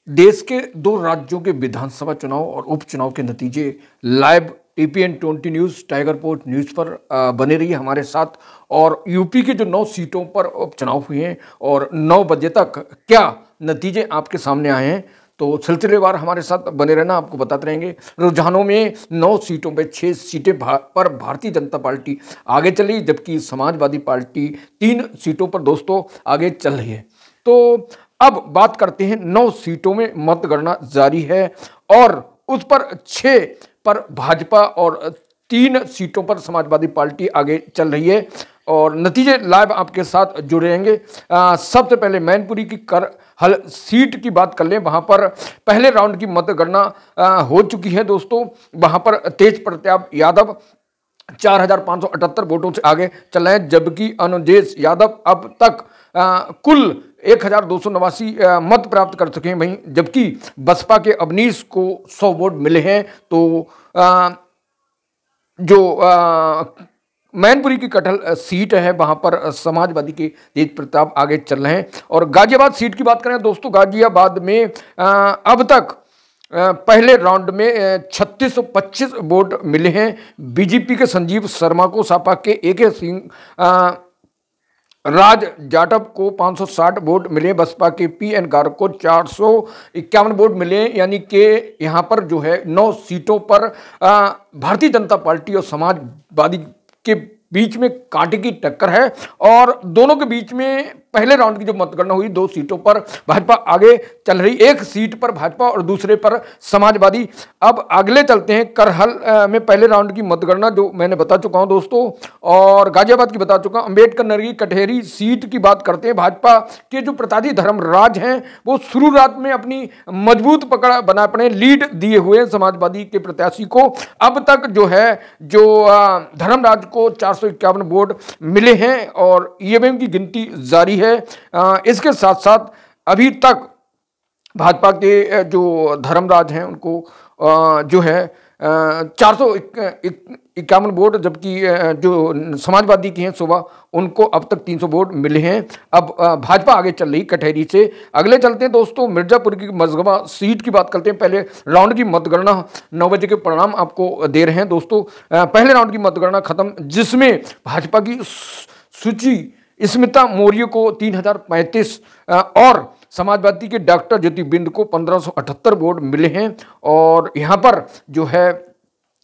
देश के दो राज्यों के विधानसभा चुनाव और उपचुनाव के नतीजे live TPN 20 news tiger port news पर बने रहिए हमारे साथ। और यूपी के जो 9 सीटों पर उपचुनाव हुए हैं और 9 बजे तक क्या नतीजे आपके सामने आए हैं, तो सिलसिलेवार हमारे साथ बने रहना, आपको बताते रहेंगे। रुझानों में 9 सीटों पर 6 सीटें पर भारतीय जनता पार्टी आगे चली, जबकि समाजवादी पार्टी 3 सीटों पर दोस्तों आगे चल रही है। तो अब बात करते हैं, 9 सीटों में मतगणना जारी है और उस पर 6 पर भाजपा और 3 सीटों पर समाजवादी पार्टी आगे चल रही है और नतीजे लाइव आपके साथ जुड़े रहेंगे। सबसे पहले मैनपुरी की करहल सीट की बात कर लें। वहां पर पहले राउंड की मतगणना हो चुकी है दोस्तों। वहां पर तेज प्रताप यादव 4,578 वोटों से आगे चल रहे हैं, जबकि अनुजेश यादव अब तक कुल 1,289 मत प्राप्त कर चुके हैं। वहीं जबकि बसपा के अवनीश को 100 वोट मिले हैं। तो जो मैनपुरी की कटहल सीट है वहां पर समाजवादी के तेज प्रताप आगे चल रहे हैं। और गाजियाबाद सीट की बात करें दोस्तों, गाजियाबाद में अब तक पहले राउंड में 3625 वोट मिले हैं। बीजेपी के संजीव शर्मा को, सपा के AK सिंह, राज जाटव को 560 वोट मिले। बसपा के PN गार्ग को 451 वोट मिले। यानी कि यहाँ पर जो है 9 सीटों पर भारतीय जनता पार्टी और समाजवादी के बीच में कांटे की टक्कर है। और दोनों के बीच में पहले राउंड की जो मतगणना हुई, 2 सीटों पर भाजपा आगे चल रही, 1 सीट पर भाजपा और दूसरे पर समाजवादी। अब अगले चलते हैं, करहल में पहले राउंड की मतगणना जो मैंने बता चुका हूं दोस्तों, और गाजियाबाद की बता चुका हूं। अम्बेडकर नगर की कटहरी सीट की बात करते हैं। भाजपा के जो प्रत्याशी धर्मराज हैं वो शुरुआत में अपनी मजबूत पकड़ बना अपने लीड दिए हुए समाजवादी के प्रत्याशी को। अब तक जो है धर्मराज को 451 वोट मिले हैं और EVM की गिनती जारी है। इसके साथ साथ अभी तक भाजपा के जो धर्मराज हैं उनको जो है 451 वोट, जबकि जो समाजवादी की हैं शोभा, उनको अब तक 300 वोट मिले हैं। अब भाजपा आगे चल रही कटहरी से। अगले चलते हैं दोस्तों, मिर्जापुर की मझगवां सीट की बात करते हैं। पहले राउंड की मतगणना 9 बजे के परिणाम आपको दे रहे हैं दोस्तों। पहले राउंड की मतगणना खत्म, जिसमें भाजपा की सूची स्मिता मौर्य को 3035 और समाजवादी के डॉक्टर ज्योति बिंद को 1578 वोट मिले हैं। और यहाँ पर जो है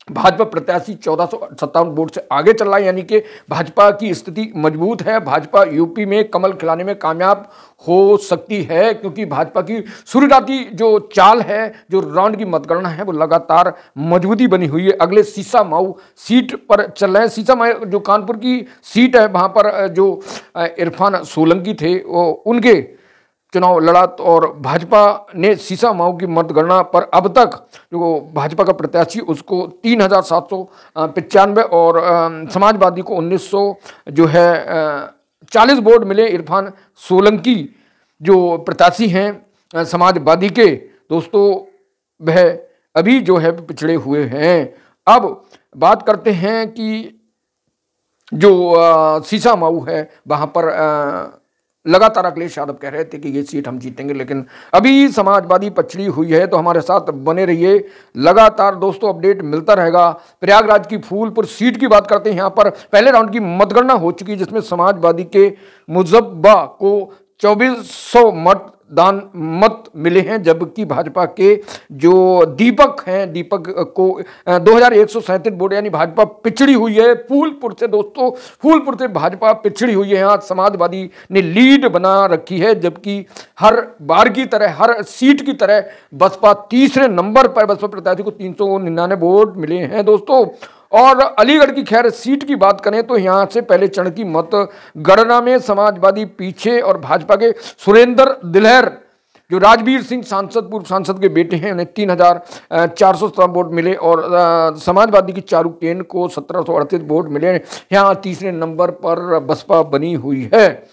भाजपा प्रत्याशी 1457 वोट से आगे चल रहा है। यानी कि भाजपा की स्थिति मजबूत है। भाजपा यूपी में कमल खिलाने में कामयाब हो सकती है, क्योंकि भाजपा की शुरुआती जो चाल है, जो राउंड की मतगणना है, वो लगातार मजबूती बनी हुई है। अगले सीसा माऊ सीट पर चल रहे हैं। सीसा माऊ जो कानपुर की सीट है, वहाँ पर जो इरफान सोलंकी थे वो उनके चुनाव लड़ा और भाजपा ने सीसा माऊ की मतगणना पर अब तक जो भाजपा का प्रत्याशी उसको 3,795 और समाजवादी को 1900 जो है 40 वोट मिले। इरफान सोलंकी जो प्रत्याशी हैं समाजवादी के दोस्तों, वह अभी जो है पिछड़े हुए हैं। अब बात करते हैं कि जो सीसा माऊ है वहाँ पर लगातार अखिलेश यादव कह रहे थे कि ये सीट हम जीतेंगे, लेकिन अभी समाजवादी पछड़ी हुई है। तो हमारे साथ बने रहिए, लगातार दोस्तों अपडेट मिलता रहेगा। प्रयागराज की फूलपुर सीट की बात करते हैं। यहाँ पर पहले राउंड की मतगणना हो चुकी है, जिसमें समाजवादी के मुजब्बा को 2400 मत मिले हैं, जबकि भाजपा के जो दीपक हैं, दीपक को 2137 वोट, यानी भाजपा पिछड़ी हुई है फूलपुर से दोस्तों। फूलपुर से भाजपा पिछड़ी हुई है। यहाँ समाजवादी ने लीड बना रखी है, जबकि हर बार की तरह, हर सीट की तरह बसपा तीसरे नंबर पर, बसपा प्रत्याशी को 399 वोट मिले हैं दोस्तों। और अलीगढ़ की खैर सीट की बात करें तो यहाँ से पहले चरण की मतगणना में समाजवादी पीछे और भाजपा के सुरेंद्र दिलहर जो राजवीर सिंह सांसद, पूर्व सांसद के बेटे हैं, उन्हें 3,417 वोट मिले और समाजवादी की चारू केन को 1738 वोट मिले। यहाँ तीसरे नंबर पर बसपा बनी हुई है।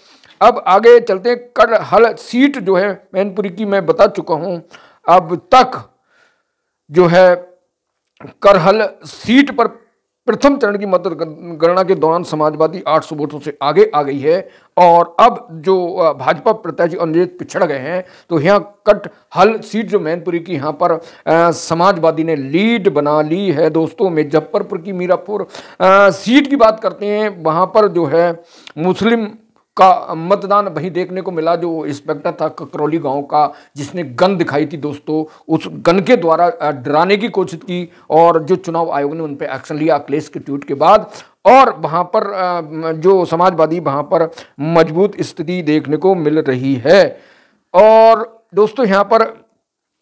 अब आगे चलते हैं, करहल सीट जो है मैनपुरी की मैं बता चुका हूँ। अब तक जो है करहल सीट पर प्रथम चरण की मतगणना के दौरान समाजवादी 800 वोटों से आगे आ गई है और अब जो भाजपा प्रत्याशी अनुजीत पिछड़ गए हैं, तो यहाँ कटहल सीट जो मैनपुरी की, यहाँ पर समाजवादी ने लीड बना ली है। दोस्तों मुजफ्फरपुर की मीरापुर सीट की बात करते हैं, वहाँ पर जो है मुस्लिम का मतदान वहीं देखने को मिला। जो इंस्पेक्टर था ककरौली गांव का, जिसने गन दिखाई थी दोस्तों, उस गन के द्वारा डराने की कोशिश की और जो चुनाव आयोग ने उन पर एक्शन लिया अखिलेश के ट्वीट के बाद, और वहां पर जो समाजवादी वहां पर मजबूत स्थिति देखने को मिल रही है। और दोस्तों यहाँ पर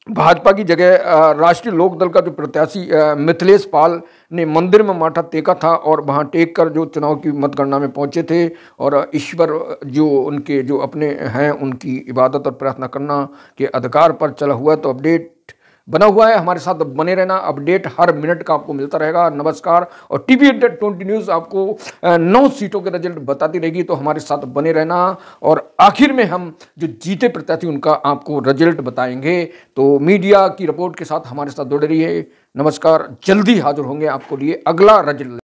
भाजपा की जगह राष्ट्रीय लोकदल का जो प्रत्याशी मिथिलेश पाल ने मंदिर में माथा टेका था और वहां टेक कर जो चुनाव की मतगणना में पहुंचे थे और ईश्वर जो उनके जो अपने हैं उनकी इबादत और प्रार्थना करना के अधिकार पर चला हुआ है। तो अपडेट बना हुआ है, हमारे साथ बने रहना, अपडेट हर मिनट का आपको मिलता रहेगा। नमस्कार। और टीवी 20 न्यूज़ आपको 9 सीटों के रिजल्ट बताती रहेगी, तो हमारे साथ बने रहना। और आखिर में हम जो जीते प्रत्याशी उनका आपको रिजल्ट बताएंगे, तो मीडिया की रिपोर्ट के साथ हमारे साथ जुड़े रहिए। नमस्कार, जल्दी हाजिर होंगे आपको लिए अगला रिजल्ट।